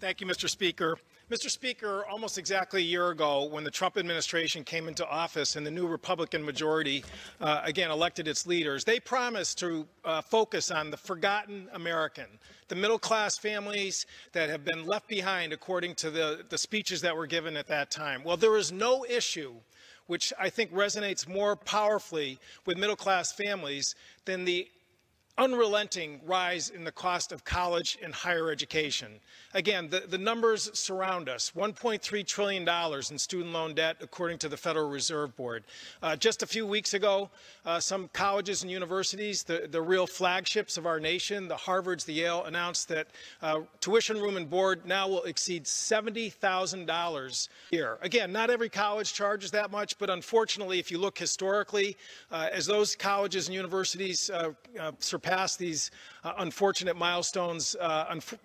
Thank you, Mr. Speaker. Mr. Speaker, almost exactly a year ago, when the Trump administration came into office and the new Republican majority, again, elected its leaders, they promised to focus on the forgotten American, the middle-class families that have been left behind, according to the speeches that were given at that time. Well, there is no issue which I think resonates more powerfully with middle-class families than the unrelenting rise in the cost of college and higher education. Again, the numbers surround us. $1.3 trillion in student loan debt, according to the Federal Reserve Board. Just a few weeks ago, some colleges and universities, the real flagships of our nation, the Harvards, the Yale, announced that tuition, room, and board now will exceed $70,000 a year. Again, not every college charges that much, but unfortunately, if you look historically, as those colleges and universities surpass these unfortunate milestones,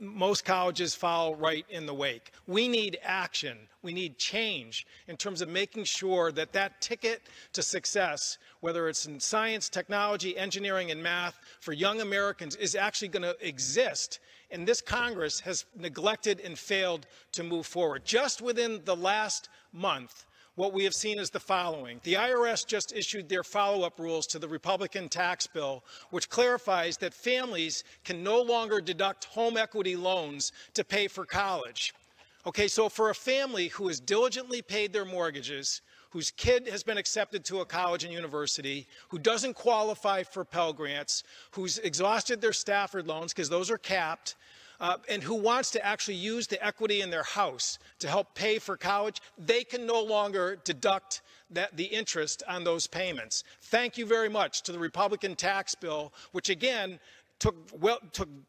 most colleges follow right in the wake. We need action. We need change in terms of making sure that that ticket to success, whether it's in science, technology, engineering, and math, for young Americans is actually going to exist. And this Congress has neglected and failed to move forward. Just within the last month, what we have seen is the following. The IRS just issued their follow-up rules to the Republican tax bill, which clarifies that families can no longer deduct home equity loans to pay for college. Okay, so for a family who has diligently paid their mortgages, whose kid has been accepted to a college and university, who doesn't qualify for Pell Grants, who's exhausted their Stafford loans because those are capped, and who wants to actually use the equity in their house to help pay for college, they can no longer deduct the interest on those payments. Thank you very much to the Republican tax bill, which again took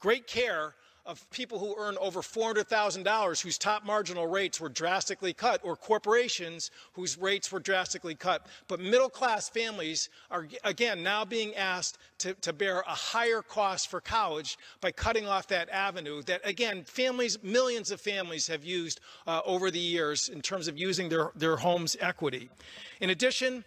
great care of people who earn over $400,000 whose top marginal rates were drastically cut, or corporations whose rates were drastically cut. But middle-class families are, again, now being asked to bear a higher cost for college by cutting off that avenue that, again, millions of families have used over the years in terms of using their home's equity. In addition,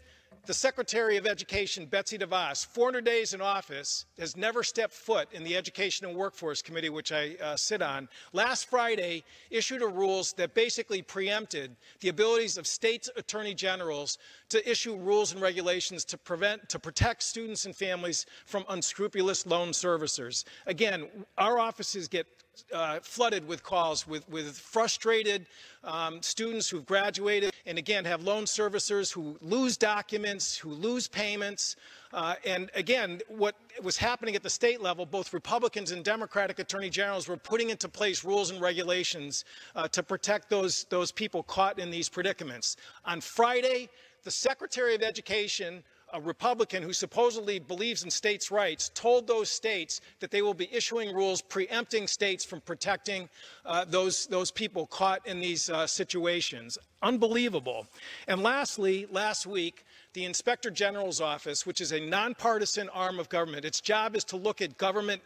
the Secretary of Education, Betsy DeVos, 400 days in office, has never stepped foot in the Education and Workforce Committee, which I sit on. Last Friday, issued rules that basically preempted the abilities of states' attorney generals to issue rules and regulations to protect students and families from unscrupulous loan servicers. Again, our offices get flooded with calls with frustrated students who've graduated and, again, have loan servicers who lose documents, who lose payments. And, again, what was happening at the state level, both Republicans and Democratic attorney generals were putting into place rules and regulations to protect those people caught in these predicaments. On Friday, the Secretary of Education, a Republican who supposedly believes in states' rights, told those states that they will be issuing rules preempting states from protecting those people caught in these situations. Unbelievable. And lastly, last week, the Inspector General's office, which is a nonpartisan arm of government, its job is to look at government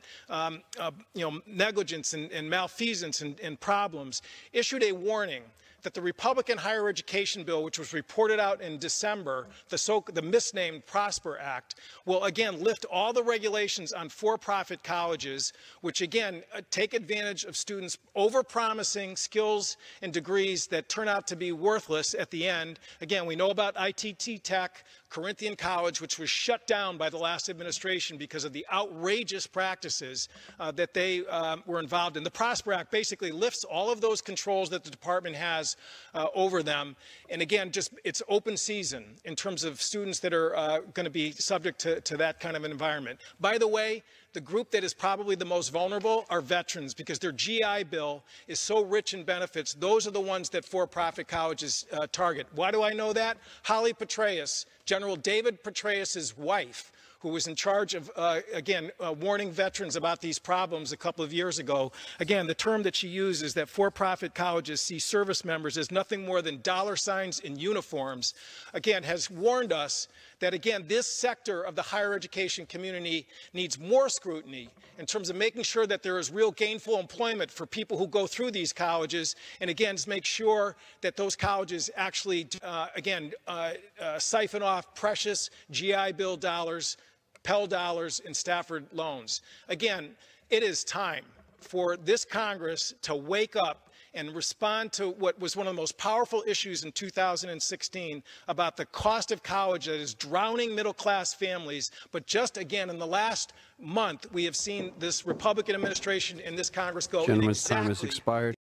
negligence and malfeasance and problems, issued a warning that the Republican higher education bill, which was reported out in December, the misnamed Prosper Act, will again lift all the regulations on for-profit colleges, which again take advantage of students overpromising skills and degrees that turn out to be worthless at the end. Again, we know about ITT Tech, Corinthian College, which was shut down by the last administration because of the outrageous practices that they were involved in. The Prosper Act basically lifts all of those controls that the department has over them. And again, it's open season in terms of students that are going to be subject to that kind of an environment. By the way, the group that is probably the most vulnerable are veterans, because their GI Bill is so rich in benefits. Those are the ones that for-profit colleges target. Why do I know that? Holly Petraeus, General David Petraeus' wife, who was in charge of, warning veterans about these problems a couple of years ago. Again, the term that she uses, that for-profit colleges see service members as nothing more than dollar signs in uniforms, again, has warned us that, again, this sector of the higher education community needs more scrutiny in terms of making sure that there is real gainful employment for people who go through these colleges, and again, to make sure that those colleges actually, siphon off precious GI Bill dollars, Pell dollars, and Stafford loans. Again, it is time for this Congress to wake up and respond to what was one of the most powerful issues in 2016 about the cost of college that is drowning middle-class families. But just again, in the last month, we have seen this Republican administration and this Congress go in Gentleman's exactly time has expired.